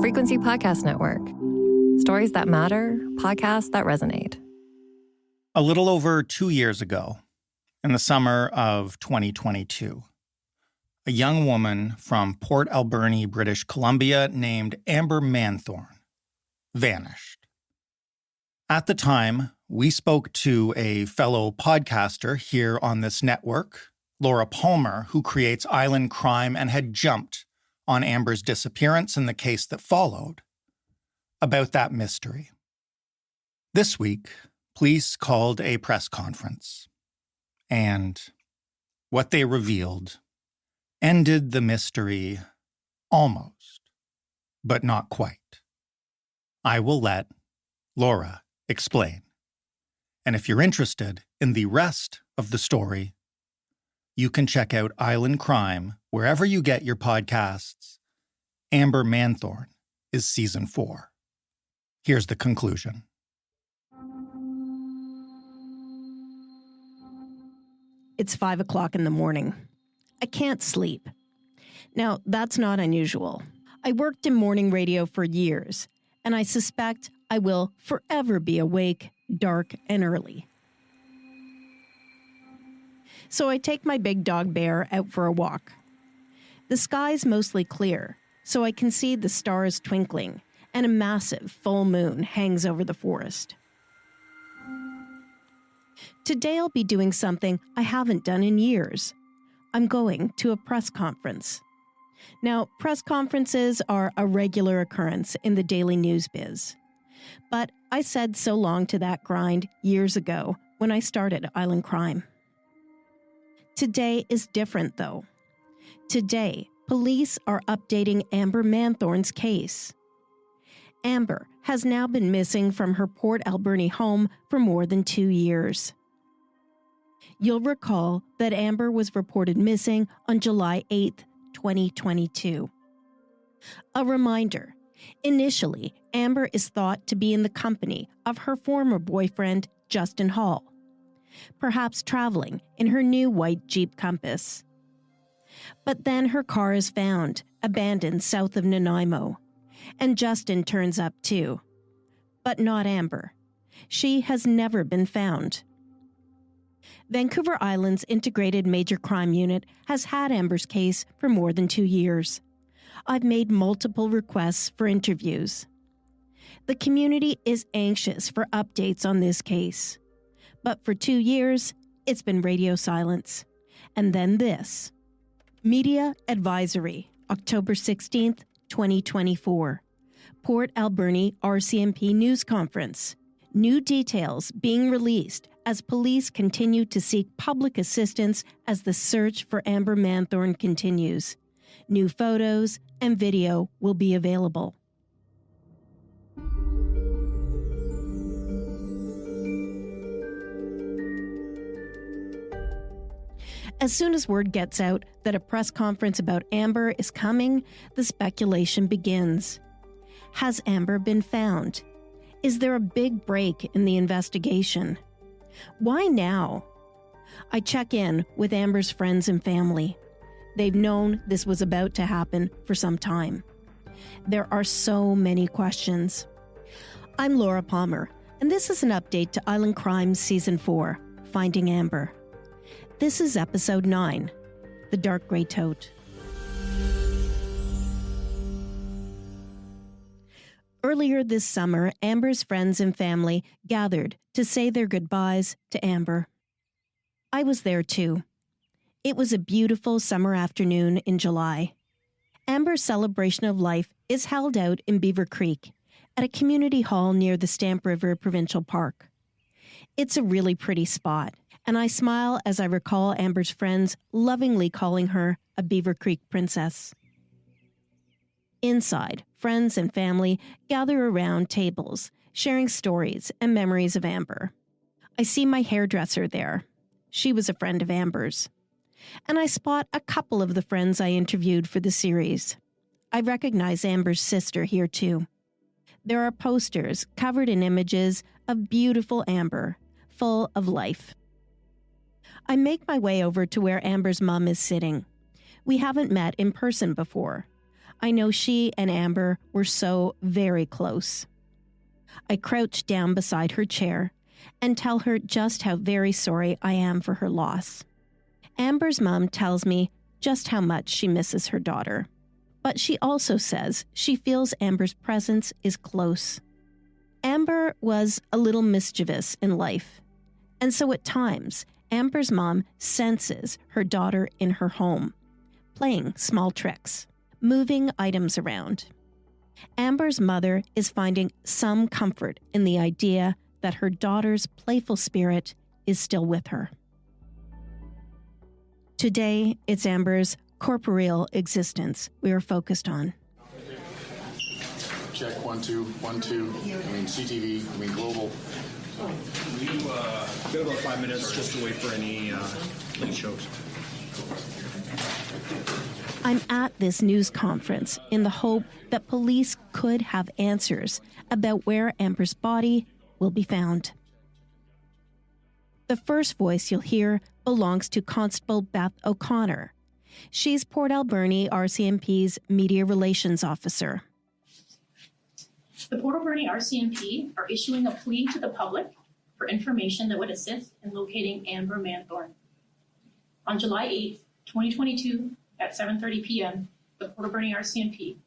Frequency Podcast Network. Stories that matter, podcasts that resonate. A little over 2 years ago, in the summer of 2022, a young woman from Port Alberni, British Columbia, named Amber Manthorne vanished. At the time, we spoke to a fellow podcaster here on this network, Laura Palmer, who creates Island Crime and had jumped on Amber's disappearance and the case that followed, about that mystery. This week, police called a press conference, and what they revealed ended the mystery almost, but not quite. I will let Laura explain. And if you're interested in the rest of the story, you can check out Island Crime wherever you get your podcasts. Amber Manthorne is season 4. Here's the conclusion. It's 5 o'clock in the morning. I can't sleep. Now, that's not unusual. I worked in morning radio for years, and I suspect I will forever be awake, dark, and early. So I take my big dog Bear out for a walk. The sky's mostly clear, so I can see the stars twinkling, and a massive full moon hangs over the forest. Today I'll be doing something I haven't done in years. I'm going to a press conference. Now, press conferences are a regular occurrence in the daily news biz. But I said so long to that grind years ago when I started Island Crime. Today is different, though. Today, police are updating Amber Manthorne's case. Amber has now been missing from her Port Alberni home for more than 2 years. You'll recall that Amber was reported missing on July 8, 2022. A reminder, initially, Amber is thought to be in the company of her former boyfriend, Justin Hall, perhaps traveling in her new white Jeep Compass. But then her car is found, abandoned south of Nanaimo, and Justin turns up too. But not Amber. She has never been found. Vancouver Island's Integrated Major Crime Unit has had Amber's case for more than 2 years. I've made multiple requests for interviews. The community is anxious for updates on this case. But for 2 years, it's been radio silence. And then this. Media Advisory, October 16th, 2024. Port Alberni RCMP News Conference. New details being released as police continue to seek public assistance as the search for Amber Manthorne continues. New photos and video will be available. As soon as word gets out that a press conference about Amber is coming, the speculation begins. Has Amber been found? Is there a big break in the investigation? Why now? I check in with Amber's friends and family. They've known this was about to happen for some time. There are so many questions. I'm Laura Palmer, and this is an update to Island Crime Season 4, Finding Amber. This is Episode 9, The Dark Grey Tote. Earlier this summer, Amber's friends and family gathered to say their goodbyes to Amber. I was there too. It was a beautiful summer afternoon in July. Amber's celebration of life is held out in Beaver Creek at a community hall near the Stamp River Provincial Park. It's a really pretty spot, and I smile as I recall Amber's friends lovingly calling her a Beaver Creek princess. Inside, friends and family gather around tables, sharing stories and memories of Amber. I see my hairdresser there. She was a friend of Amber's. And I spot a couple of the friends I interviewed for the series. I recognize Amber's sister here too. There are posters covered in images of beautiful Amber, full of life. I make my way over to where Amber's mom is sitting. We haven't met in person before. I know she and Amber were so very close. I crouch down beside her chair and tell her just how very sorry I am for her loss. Amber's mom tells me just how much she misses her daughter. But she also says she feels Amber's presence is close. Amber was a little mischievous in life, and so at times, Amber's mom senses her daughter in her home, playing small tricks, moving items around. Amber's mother is finding some comfort in the idea that her daughter's playful spirit is still with her. Today, it's Amber's corporeal existence we are focused on. Check 1 2 1 2. CTV. Global. We've got about 5 minutes just to wait for any late shows. I'm at this news conference in the hope that police could have answers about where Amber's body will be found. The first voice you'll hear belongs to Constable Beth O'Connor. She's Port Alberni RCMP's Media Relations Officer. The Port Alberni RCMP are issuing a plea to the public for information that would assist in locating Amber Manthorne. On July 8, 2022, at 7:30 p.m., the Port Alberni RCMP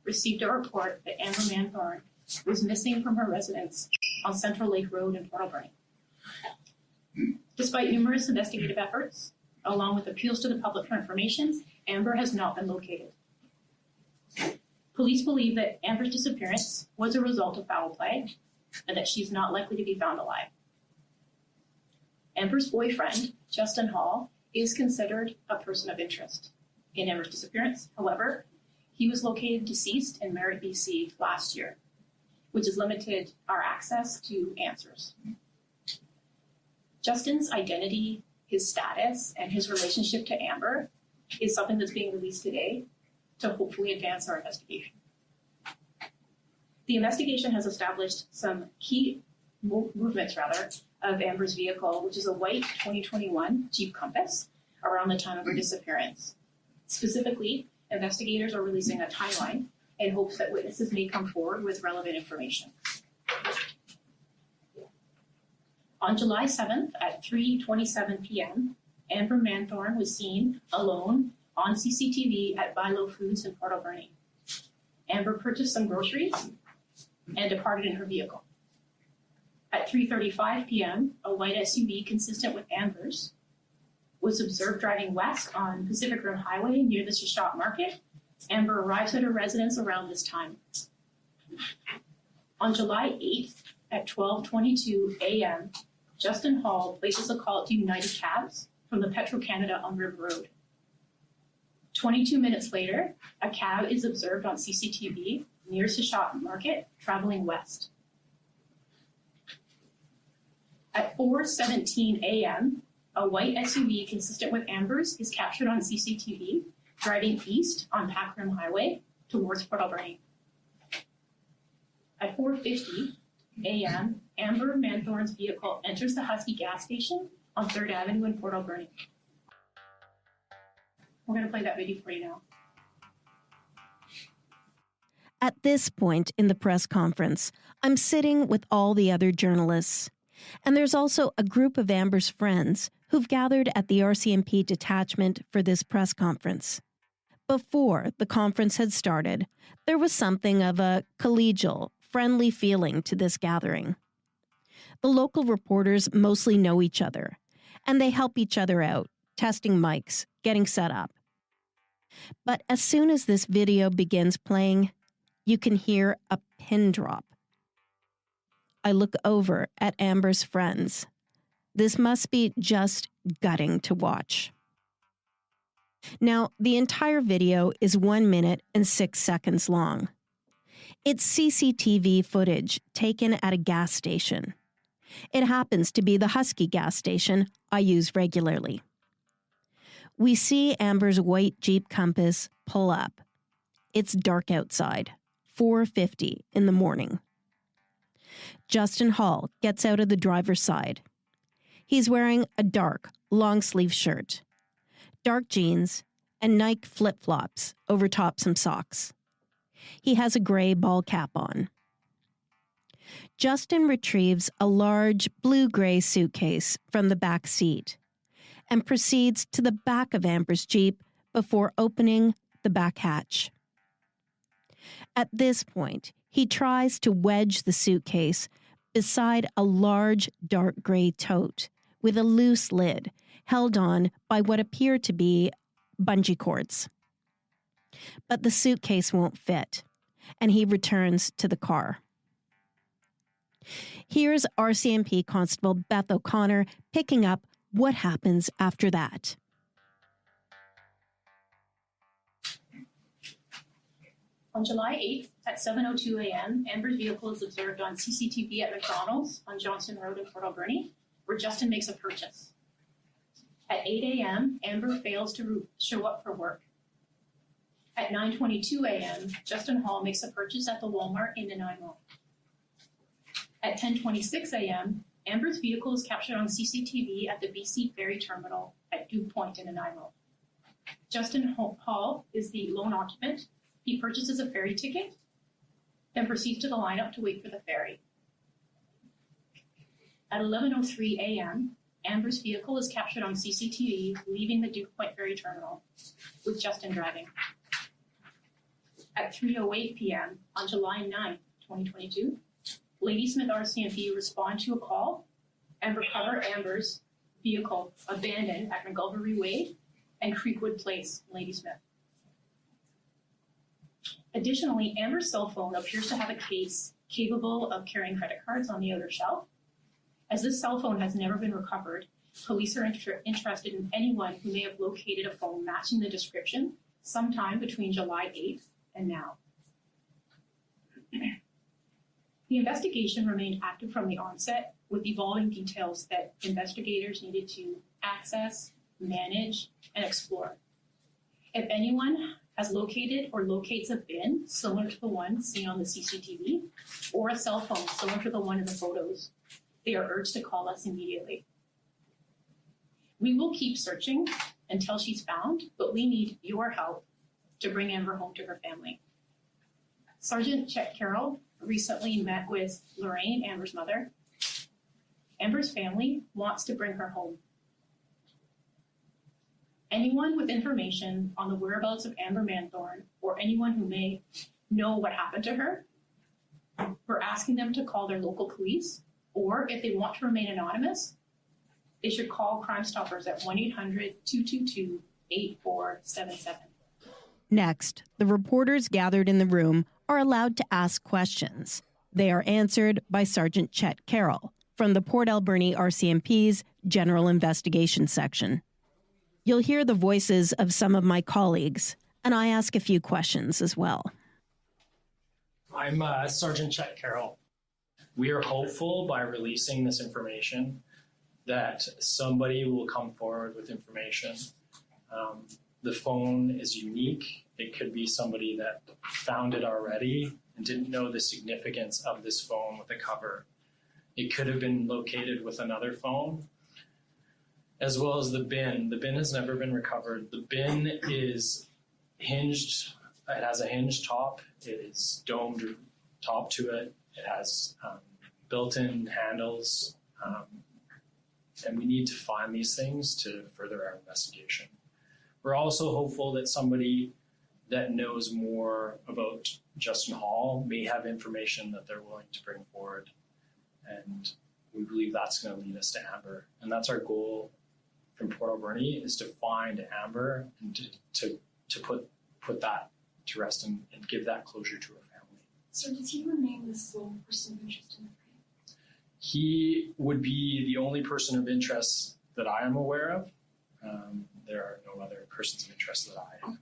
received a report that Amber Manthorne was missing from her residence on Central Lake Road in Port Alberni. Despite numerous investigative efforts, along with appeals to the public for information, Amber has not been located. Police believe that Amber's disappearance was a result of foul play and that she's not likely to be found alive. Amber's boyfriend, Justin Hall, is considered a person of interest in Amber's disappearance. However, he was located deceased in Merritt, BC last year, which has limited our access to answers. Justin's identity, his status, and his relationship to Amber is something that's being released today to hopefully advance our investigation. The investigation has established some key movements of Amber's vehicle, which is a white 2021 Jeep Compass, around the time of her disappearance. Specifically, investigators are releasing a timeline in hopes that witnesses may come forward with relevant information. On July 7th at 3:27 p.m., Amber Manthorne was seen alone on CCTV at Bilo Foods in Port Alberni. Amber purchased some groceries and departed in her vehicle. At 3:35 p.m., a white SUV consistent with Amber's was observed driving west on Pacific Rim Highway near the Shashot Market. Amber arrives at her residence around this time. On July 8th at 12:22 a.m., Justin Hall places a call to United Cabs from the Petro-Canada on River Road. 22 minutes later, a cab is observed on CCTV near Shashot Market, traveling west. At 4:17 a.m., a white SUV consistent with Amber's is captured on CCTV, driving east on Pac Rim Highway towards Port Alberni. At 4:50 a.m., Amber Manthorne's vehicle enters the Husky gas station on 3rd Avenue in Port Alberni. We're going to play that video for you now. At this point in the press conference, I'm sitting with all the other journalists. And there's also a group of Amber's friends who've gathered at the RCMP detachment for this press conference. Before the conference had started, there was something of a collegial, friendly feeling to this gathering. The local reporters mostly know each other, and they help each other out, testing mics, getting set up. But as soon as this video begins playing, you can hear a pin drop. I look over at Amber's friends. This must be just gutting to watch. Now, the entire video is 1 minute and 6 seconds long. It's CCTV footage taken at a gas station. It happens to be the Husky gas station I use regularly. We see Amber's white Jeep Compass pull up. It's dark outside, 4:50 in the morning. Justin Hall gets out of the driver's side. He's wearing a dark, long-sleeve shirt, dark jeans, and Nike flip-flops over top some socks. He has a gray ball cap on. Justin retrieves a large blue-gray suitcase from the back seat and proceeds to the back of Amber's Jeep before opening the back hatch. At this point, he tries to wedge the suitcase beside a large dark gray tote with a loose lid held on by what appear to be bungee cords. But the suitcase won't fit, and he returns to the car. Here's RCMP Constable Beth O'Connor picking up what happens after that. On July 8th at 7:02 a.m., Amber's vehicle is observed on CCTV at McDonald's on Johnson Road in Port Alberni, where Justin makes a purchase. At 8 a.m., Amber fails to show up for work. At 9:22 a.m., Justin Hall makes a purchase at the Walmart in Nanaimo. At 10:26 a.m., Amber's vehicle is captured on CCTV at the BC Ferry Terminal at Duke Point in Nanaimo. Justin Hall is the lone occupant. He purchases a ferry ticket, then proceeds to the lineup to wait for the ferry. At 11:03 a.m., Amber's vehicle is captured on CCTV leaving the Duke Point Ferry Terminal, with Justin driving. At 3:08 p.m. on July 9, 2022, Ladysmith RCMP respond to a call and recover Amber's vehicle abandoned at McGilvery Way and Creekwood Place, Ladysmith. Additionally, Amber's cell phone appears to have a case capable of carrying credit cards on the outer shelf. As this cell phone has never been recovered, police are interested in anyone who may have located a phone matching the description sometime between July 8th and now. The investigation remained active from the onset, with evolving details that investigators needed to access, manage, and explore. If anyone has located or locates a bin similar to the one seen on the CCTV, or a cell phone similar to the one in the photos, they are urged to call us immediately. We will keep searching until she's found, but we need your help to bring Amber home to her family. Sergeant Chet Carroll recently met with Lorraine, Amber's mother. Amber's family wants to bring her home. Anyone with information on the whereabouts of Amber Manthorne or anyone who may know what happened to her, we're asking them to call their local police, or if they want to remain anonymous, they should call Crime Stoppers at 1-800-222-8477. Next, the reporters gathered in the room are allowed to ask questions. They are answered by Sergeant Chet Carroll from the Port Alberni RCMP's General Investigation Section. You'll hear the voices of some of my colleagues, and I ask a few questions as well. I'm Sergeant Chet Carroll. We are hopeful by releasing this information that somebody will come forward with information. The phone is unique. It could be somebody that found it already and didn't know the significance of this phone with a cover. It could have been located with another phone, as well as the bin. The bin has never been recovered. The bin is hinged. It has a hinged top. It is domed top to it. It has built-in handles. And we need to find these things to further our investigation. We're also hopeful that somebody that knows more about Justin Hall may have information that they're willing to bring forward. And we believe that's going to lead us to Amber. And that's our goal from Port Alberni, is to find Amber and to put that to rest and give that closure to her family. So does he remain the sole person of interest in the frame? He would be the only person of interest that I am aware of. There are no other persons of interest that I am aware of.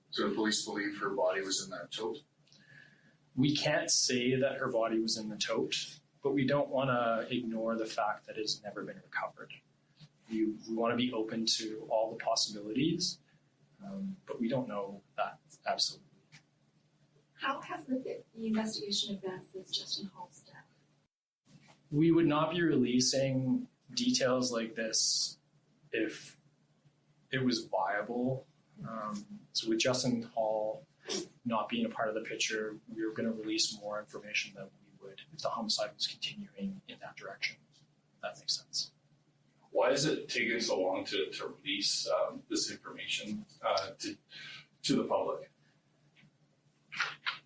So the police believe her body was in that tote? We can't say that her body was in the tote, but we don't want to ignore the fact that it has never been recovered. We want to be open to all the possibilities, but we don't know that absolutely. How has the investigation advanced since Justin Hall's death? We would not be releasing details like this if it was viable. So with Justin Hall not being a part of the picture, we were going to release more information than we would if the homicide was continuing in that direction. If that makes sense. Why is it taking so long to release this information to the public?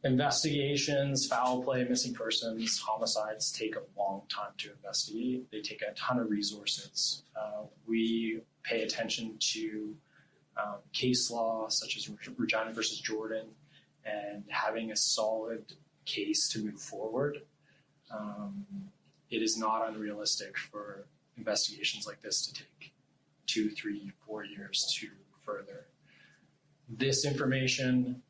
Investigations, foul play, missing persons, homicides take a long time to investigate. They take a ton of resources. We pay attention to case law, such as Regina versus Jordan, and having a solid case to move forward. It is not unrealistic for investigations like this to take 2, 3, 4 years to further. This information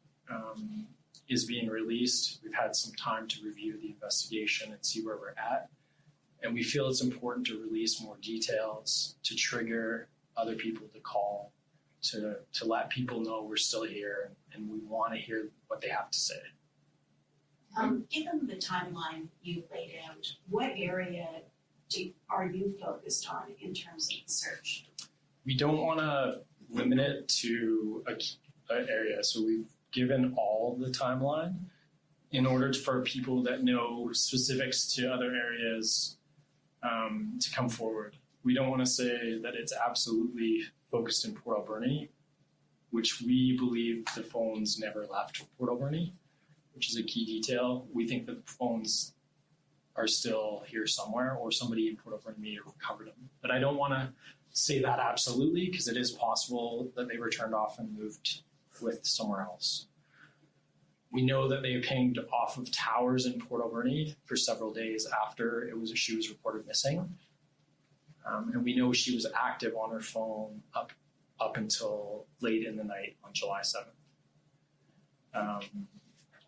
is being released. We've had some time to review the investigation and see where we're at. And we feel it's important to release more details, to trigger other people to call, to let people know we're still here and we want to hear what they have to say. Given the timeline you laid out, what area are you focused on in terms of the search? We don't want to limit it to an area, so we've given all the timeline in order for people that know specifics to other areas to come forward. We don't want to say that it's absolutely focused in Port Alberni, which we believe the phones never left Port Alberni, which is a key detail. We think that the phones are still here somewhere, or somebody in Port Alberni may have recovered them. But I don't want to say that absolutely, because it is possible that they were turned off and moved with somewhere else. We know that they pinged off of towers in Port Alberni for several days after she was reported missing. And we know she was active on her phone up until late in the night on July 7th.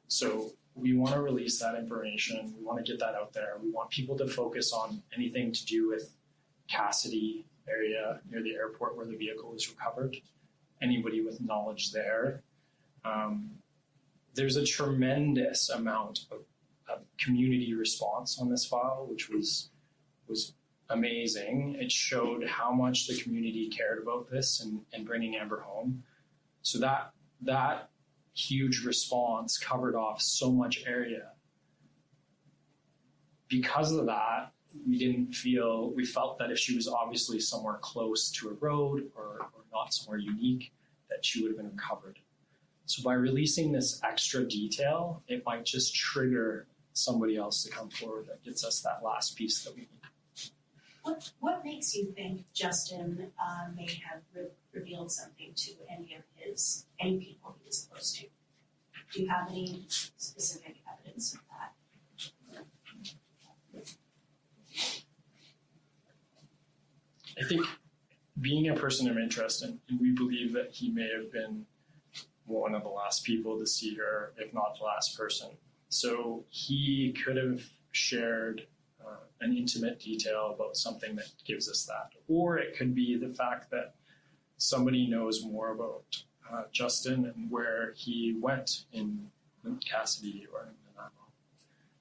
So we want to release that information. We want to get that out there. We want people to focus on anything to do with Cassidy area near the airport where the vehicle was recovered. Anybody with knowledge there. There's a tremendous amount of community response on this file, which was amazing. It showed how much the community cared about this and bringing Amber home. So that huge response covered off so much area. Because of that, we felt that if she was obviously somewhere close to a road or not somewhere unique, that she would have been recovered. So by releasing this extra detail, it might just trigger somebody else to come forward that gets us that last piece that we need. What makes you think Justin may have revealed something to any people he was close to? Do you have any specific evidence of that? I think being a person of interest, and we believe that he may have been one of the last people to see her, if not the last person. So he could have shared an intimate detail about something that gives us that. Or it could be the fact that somebody knows more about Justin and where he went in Cassidy or in Nanaimo.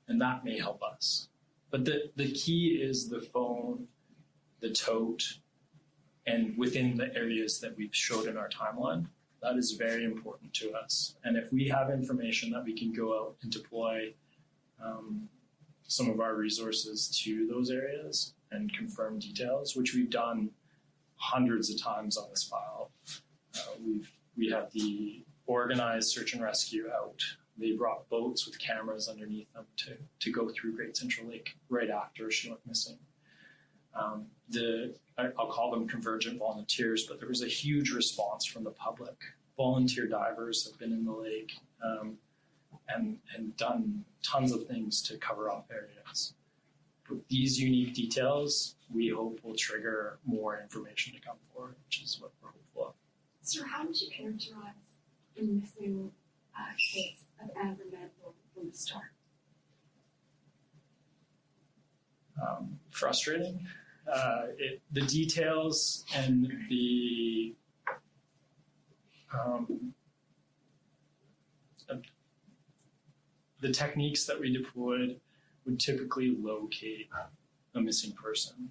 And that may help us. But the key is the phone, the tote, and within the areas that we've showed in our timeline. That is very important to us. And if we have information that we can go out and deploy some of our resources to those areas and confirm details, which we've done hundreds of times on this file. We have the organized search and rescue out. They brought boats with cameras underneath them to go through Great Central Lake right after she went missing. I'll call them convergent volunteers, but there was a huge response from the public. Volunteer divers have been in the lake and done tons of things to cover off areas. But these unique details, we hope will trigger more information to come forward, which is what we're hopeful of. Sir, how would you characterize the missing case of Amber Manthorne from the start? Frustrating. The details and the techniques that we deployed would typically locate a missing person.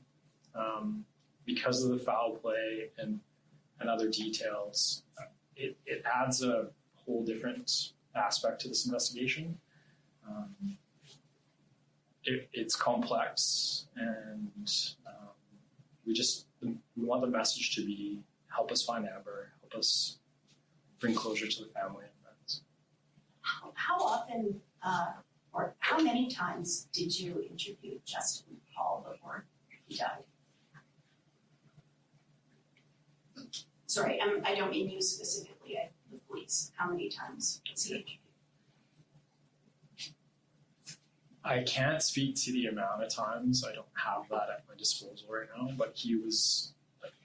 Because of the foul play and and other details, it adds a whole different aspect to this investigation. It's complex, and we want the message to be, help us find Amber, help us bring closure to the family and friends. How often or how many times did you interview Justin Hall before he died? Sorry, I don't mean you specifically, the police. How many times was he interviewed? I can't speak to the amount of times. I don't have that at my disposal right now, but he was,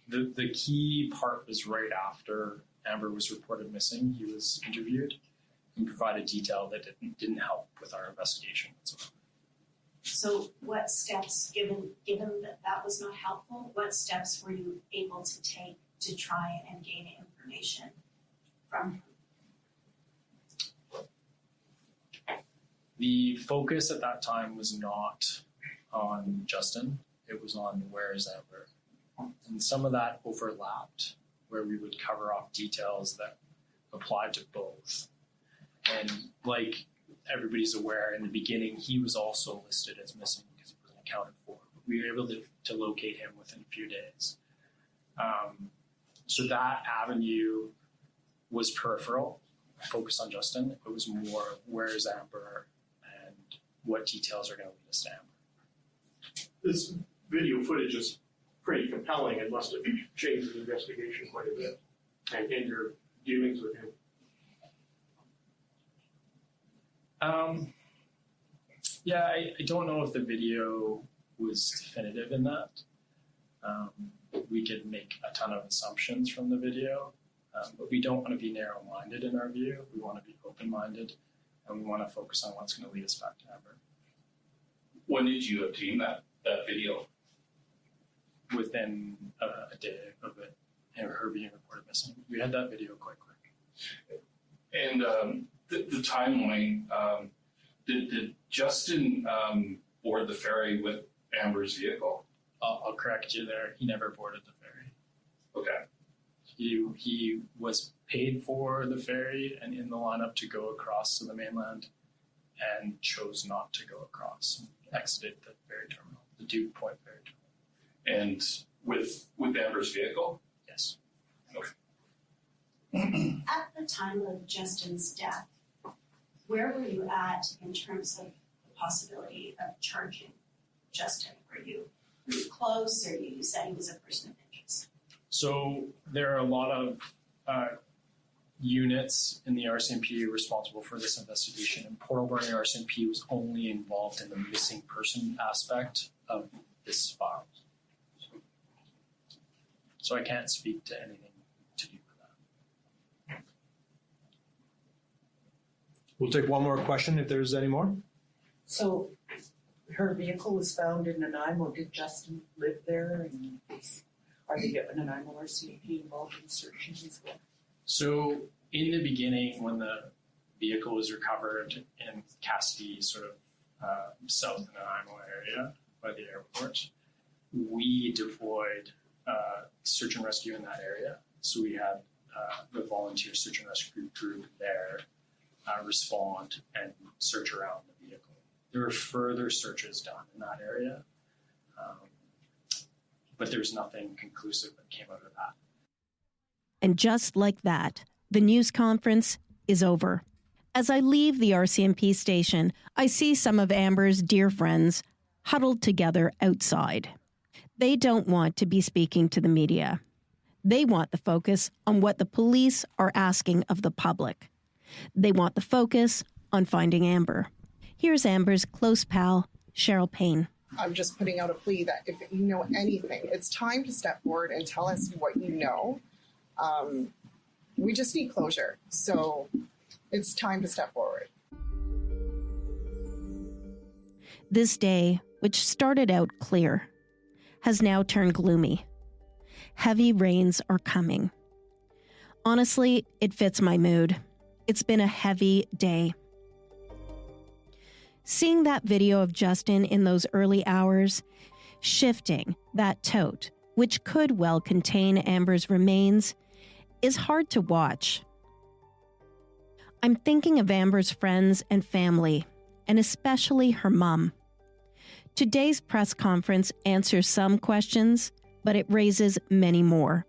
the key part was right after Amber was reported missing. He was interviewed and provided detail that didn't help with our investigation whatsoever. So what steps, given that was not helpful, what steps were you able to take to try and gain information from him? The focus at that time was not on Justin, it was on where is Amber. And some of that overlapped, where we would cover off details that applied to both. And like everybody's aware, in the beginning, he was also listed as missing because he wasn't accounted for. But we were able to locate him within a few days. So that avenue was peripheral, focused on Justin. It was more, where is Amber and what details are going to lead us to Amber. This video footage is pretty compelling and must have changed the investigation quite a bit and your dealings with him. Yeah, I don't know if the video was definitive in that. We could make a ton of assumptions from the video, but we don't want to be narrow-minded in our view. We want to be open-minded, and we want to focus on what's going to lead us back to Amber. When did you obtain that video? Within a day of it, and her being reported missing. We had that video quite quick. And the timeline, did Justin board the ferry with Amber's vehicle? I'll correct you there. He never boarded the ferry. Okay. He was paid for the ferry and in the lineup to go across to the mainland, and chose not to go across. Exited the ferry terminal, the Duke Point ferry terminal. And with Amber's vehicle? Yes. Okay. At the time of Justin's death, where were you at in terms of the possibility of charging Justin? Were you close, or you said he was a person of interest? So there are a lot of units in the RCMP responsible for this investigation, and Port Alberni RCMP was only involved in the missing person aspect of this file. So I can't speak to anything to do with that. We'll take one more question if there's any more. So her vehicle was found in Nanaimo. Did Justin live there? And are the Nanaimo RCMP involved in searching his vehicle? So in the beginning, when the vehicle was recovered in Cassidy, sort of south Nanaimo area by the airport, we deployed search and rescue in that area. So we had the volunteer search and rescue group there respond and search around the vehicle. There were further searches done in that area, but there's nothing conclusive that came out of that. And just like that, the news conference is over. As I leave the RCMP station, I see some of Amber's dear friends huddled together outside. They don't want to be speaking to the media. They want the focus on what the police are asking of the public. They want the focus on finding Amber. Here's Amber's close pal, Cheryl Payne. I'm just putting out a plea that if you know anything, it's time to step forward and tell us what you know. We just need closure. So it's time to step forward. This day, which started out clear, has now turned gloomy. Heavy rains are coming. Honestly, it fits my mood. It's been a heavy day. Seeing that video of Justin in those early hours, shifting that tote, which could well contain Amber's remains, is hard to watch. I'm thinking of Amber's friends and family, and especially her mom. Today's press conference answers some questions, but it raises many more.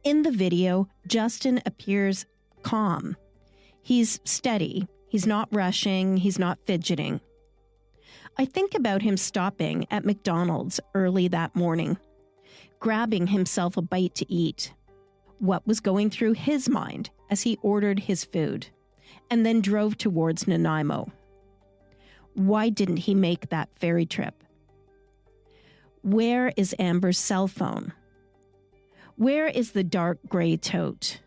In the video, Justin appears calm. He's steady. He's not rushing. He's not fidgeting. I think about him stopping at McDonald's early that morning, grabbing himself a bite to eat. What was going through his mind as he ordered his food and then drove towards Nanaimo? Why didn't he make that ferry trip? Where is Amber's cell phone? Where is the dark gray tote?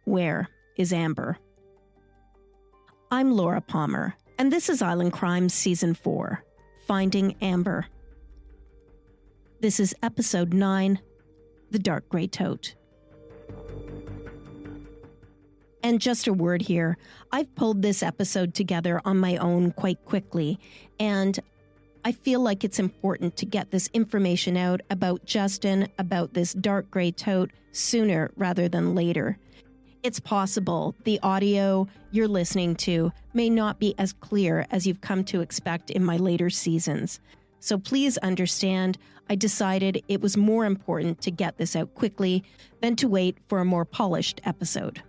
Where is Amber? I'm Laura Palmer, and this is Island Crimes Season 4, Finding Amber. This is Episode 9, The Dark Gray Tote. And just a word here, I've pulled this episode together on my own quite quickly, and I feel like it's important to get this information out about Justin, about this dark gray tote, sooner rather than later. It's possible the audio you're listening to may not be as clear as you've come to expect in my later seasons. So please understand, I decided it was more important to get this out quickly than to wait for a more polished episode.